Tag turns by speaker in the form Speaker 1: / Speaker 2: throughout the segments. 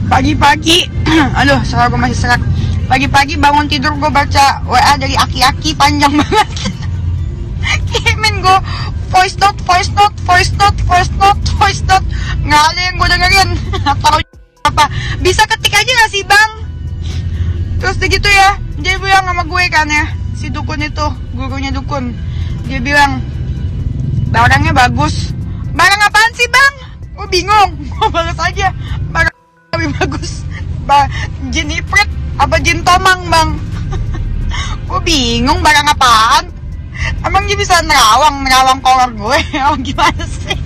Speaker 1: Pagi-pagi, aduh, suara gue masih serak. Pagi-pagi bangun tidur gue baca WA dari aki-aki panjang banget. Kirimin gue voice note. Nggak ada yang gue dengerin. Tahu apa? Bisa ketik aja nggak sih bang? Terus begitu ya, dia bilang sama gue kan ya, si dukun itu, gurunya dukun. Dia bilang, barangnya bagus. Barang apaan sih bang? Gue bingung. Gue balas aja, barang lebih bagus. Jin Ifrit apa jin tomang bang? Gue bingung barang apaan. Emang dia bisa nerawang kolor gue? Oh gimana sih?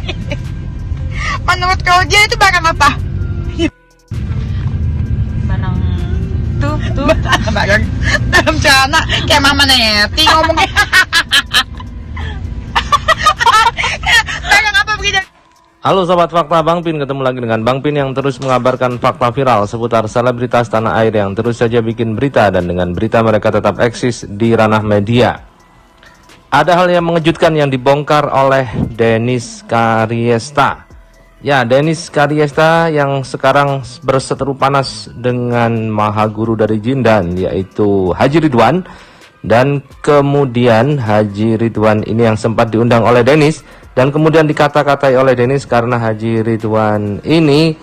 Speaker 1: Menurut kau dia itu barang apa?
Speaker 2: Barang tuh
Speaker 1: barang dalam celana kayak Mama Neti ngomongnya. Barang apa begitu?
Speaker 3: Halo Sobat Fakta, Bang Pin ketemu lagi dengan Bang Pin yang terus mengabarkan fakta viral seputar selebritas tanah air yang terus saja bikin berita dan dengan berita mereka tetap eksis di ranah media. Ada hal yang mengejutkan yang dibongkar oleh Denis Karyesta. Ya, Denis Karyesta yang sekarang berseteru panas dengan maha guru dari Jindan yaitu Haji Ridwan. Dan kemudian Haji Ridwan ini yang sempat diundang oleh Denis dan kemudian dikata-katai oleh Denis karena Haji Ridwan ini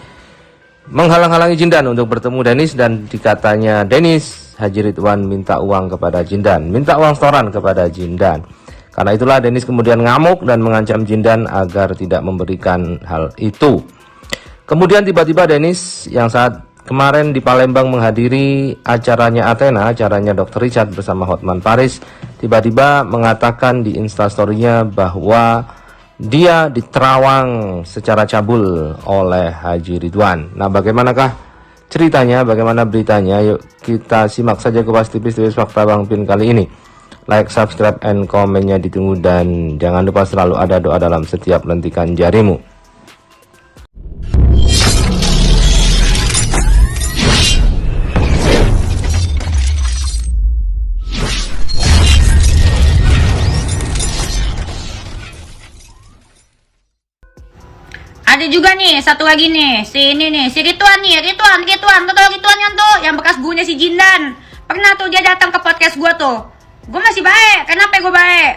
Speaker 3: menghalang-halangi Jindan untuk bertemu Denis dan dikatanya Denis, Haji Ridwan minta uang kepada Jindan, minta uang setoran kepada Jindan. Karena itulah Denis kemudian ngamuk dan mengancam Jindan agar tidak memberikan hal itu. Kemudian tiba-tiba Denis yang saat kemarin di Palembang menghadiri acaranya Athena, acaranya Dr. Richard bersama Hotman Paris, tiba-tiba mengatakan di instastorynya bahwa dia diterawang secara cabul oleh Haji Ridwan. Nah, bagaimanakah ceritanya, bagaimana beritanya? Yuk kita simak saja Kupas Tipis Fakta Bang Pin kali ini. Like, subscribe, and komennya ditunggu dan jangan lupa selalu ada doa dalam setiap lentikan jarimu.
Speaker 2: ada juga nih, satu lagi nih, si Ridwan nih, Ridwan, lo tau Ridwan kan tuh, yang bekas gurunya si Jindan. Pernah tuh dia datang ke podcast gua tuh. Gue masih baik, kenapa gue baik?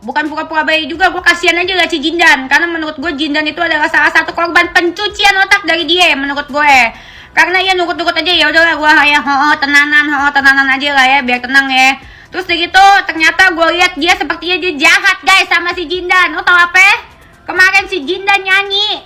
Speaker 2: Bukan pura-pura baik juga, gue kasihan aja liat si Jindan. Karena menurut gue Jindan itu adalah salah satu korban pencucian otak dari dia, menurut gue. Karena ya nurut-nurut aja, ya udahlah gue ya tenanan aja lah ya, biar tenang ya. Terus begitu ternyata gue lihat dia sepertinya dia jahat guys sama si Jindan. Lo tau apa? Kemarin si Jindan nyanyi,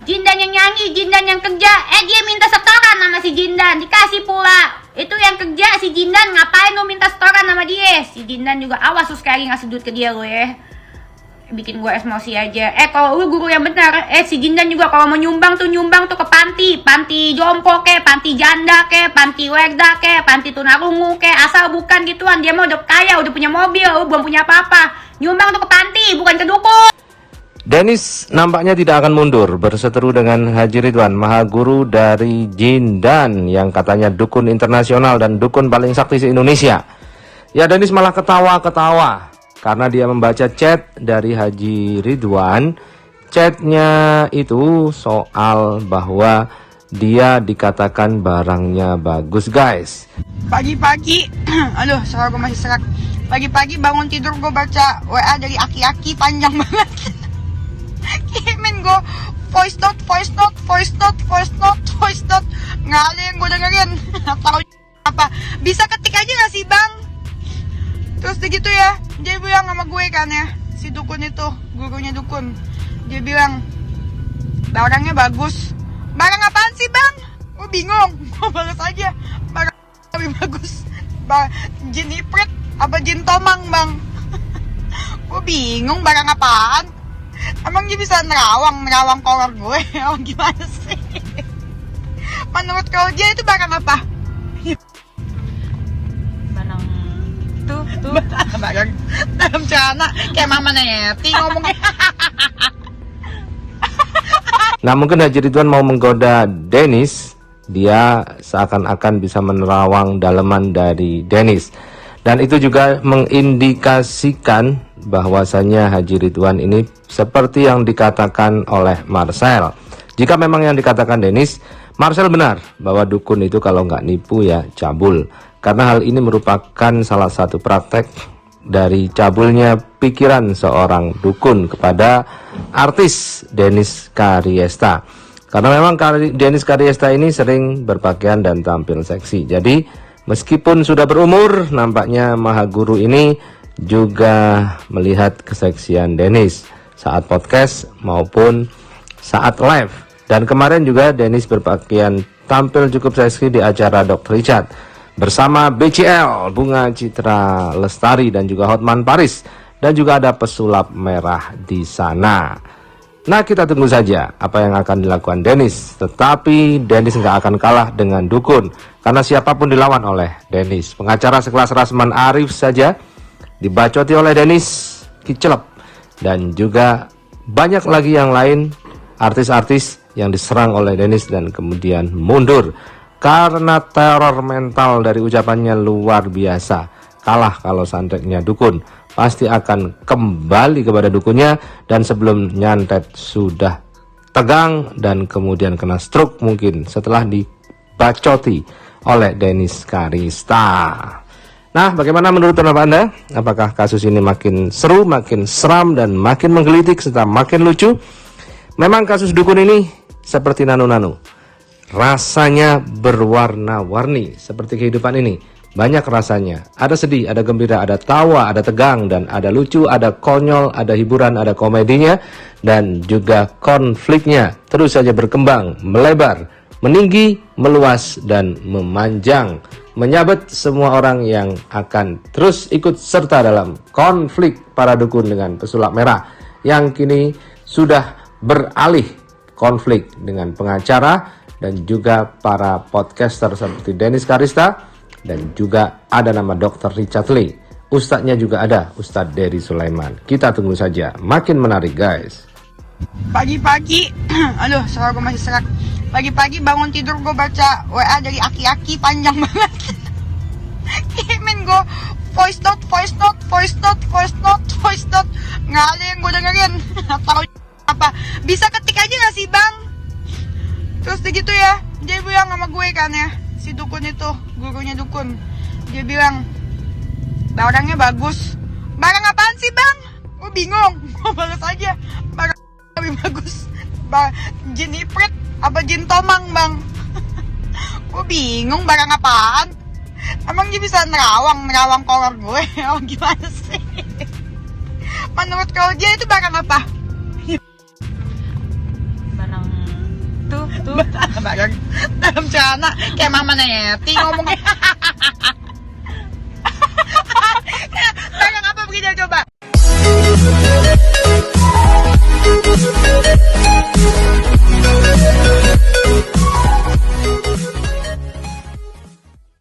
Speaker 2: Jindan yang nyanyi, Jindan yang kerja. Dia minta setoran sama si Jindan, dikasih pula. Itu yang kerja si Jindan, ngapain lu minta setoran sama dia? Si Jindan juga awas lu sekali ngasih duit ke dia lo ya. Bikin gue emosi aja. Kalau lu guru yang benar, si Jindan juga kalau mau nyumbang tuh ke panti jompo ke, panti janda ke, panti werda ke, panti tunarungu ke, asal bukan gituan. Dia mah udah kaya, udah punya mobil, lu belum punya apa-apa. Nyumbang tuh ke panti, bukan ke dukun.
Speaker 3: Denis nampaknya tidak akan mundur berseteru dengan Haji Ridwan, maha guru dari Jindan yang katanya dukun internasional dan dukun paling sakti se-Indonesia. Ya, Denis malah ketawa-ketawa karena dia membaca chat dari Haji Ridwan. Chatnya itu soal bahwa dia dikatakan barangnya bagus guys.
Speaker 1: Pagi-pagi, aduh, suara gue masih serak. Pagi-pagi bangun tidur gue baca WA dari aki-aki panjang banget. Kirimin gue voice note. Nggak ada yang gue dengerin. Tahu apa? Bisa ketik aja nggak sih bang? Terus begitu ya, dia bilang sama gue kan ya, si dukun itu, gurunya dukun. Dia bilang, barangnya bagus. Barang apaan sih bang? Gue bingung. Gue balas aja, barang lebih bagus. Jin Ifrit apa jin tomang bang? Gue bingung barang apaan. Emang dia bisa nerawang kolor gue? Oh gimana sih? Menurut kau dia itu barang apa?
Speaker 2: Barang tuh
Speaker 1: barang dalam celana kayak Mama Neti ngomongnya.
Speaker 3: Nah, mungkin Haji Ridwan mau menggoda Denis. Dia seakan-akan bisa menerawang daleman dari Denis. Dan itu juga mengindikasikan bahwasanya Haji Ridwan ini seperti yang dikatakan oleh Marcel. Jika memang yang dikatakan Denis, Marcel benar bahwa dukun itu kalau nggak nipu ya cabul. Karena hal ini merupakan salah satu praktek dari cabulnya pikiran seorang dukun kepada artis Dennis Karyesta. Karena memang Dennis Karyesta ini sering berpakaian dan tampil seksi. Jadi meskipun sudah berumur, nampaknya Maha Guru ini juga melihat keseksian Dennis saat podcast maupun saat live. Dan kemarin juga Dennis berpakaian tampil cukup seksi di acara Dr. Richard bersama BCL, Bunga Citra Lestari, dan juga Hotman Paris, dan juga ada pesulap merah di sana. Nah, kita tunggu saja apa yang akan dilakukan Dennis. Tetapi Dennis nggak akan kalah dengan dukun, karena siapapun dilawan oleh Dennis. Pengacara sekelas Rasman Arif saja dibacoti oleh Dennis, kicelep, dan juga banyak lagi yang lain artis-artis yang diserang oleh Dennis dan kemudian mundur karena teror mental dari ucapannya luar biasa. Kalah kalau santetnya dukun, pasti akan kembali kepada dukunnya, dan sebelum nyantet sudah tegang dan kemudian kena stroke mungkin setelah dibacoti oleh Dennis Karyesta. Nah, bagaimana menurut pendapat Anda? Apakah kasus ini makin seru, makin seram, dan makin menggelitik serta makin lucu? Memang kasus dukun ini seperti nano-nano, rasanya berwarna-warni seperti kehidupan ini. Banyak rasanya, ada sedih, ada gembira, ada tawa, ada tegang, dan ada lucu, ada konyol, ada hiburan, ada komedinya, dan juga konfliknya terus saja berkembang, melebar, meninggi, meluas, dan memanjang, menyabet semua orang yang akan terus ikut serta dalam konflik para dukun dengan pesulap merah yang kini sudah beralih konflik dengan pengacara dan juga para podcaster seperti Dennis Karyesta, dan juga ada nama Dr. Richard Lee. Ustadznya juga ada, Ustadz Dery Sulaiman. Kita tunggu saja, makin menarik guys.
Speaker 1: Pagi-pagi, aduh, suara gue masih serak. Pagi-pagi bangun tidur gue baca WA dari aki-aki panjang banget. Kirimin gue voice note. Nggak ada yang gue dengerin. Tahu apa? Bisa ketik aja nggak sih bang? Terus begitu ya, dia bilang sama gue kan ya, si dukun itu, gurunya dukun. Dia bilang, barangnya bagus. Barang apaan sih bang? Gue bingung. Gue balas aja, barang lebih bagus. Jin Iprit apa jin tomang bang? Gue bingung barang apaan. Emang dia bisa nerawang kolor gue? Oh, gimana sih? Menurut kau dia itu barang apa?
Speaker 2: Tuh.
Speaker 1: Barang dalam celana kayak Mama Neti ngomongnya.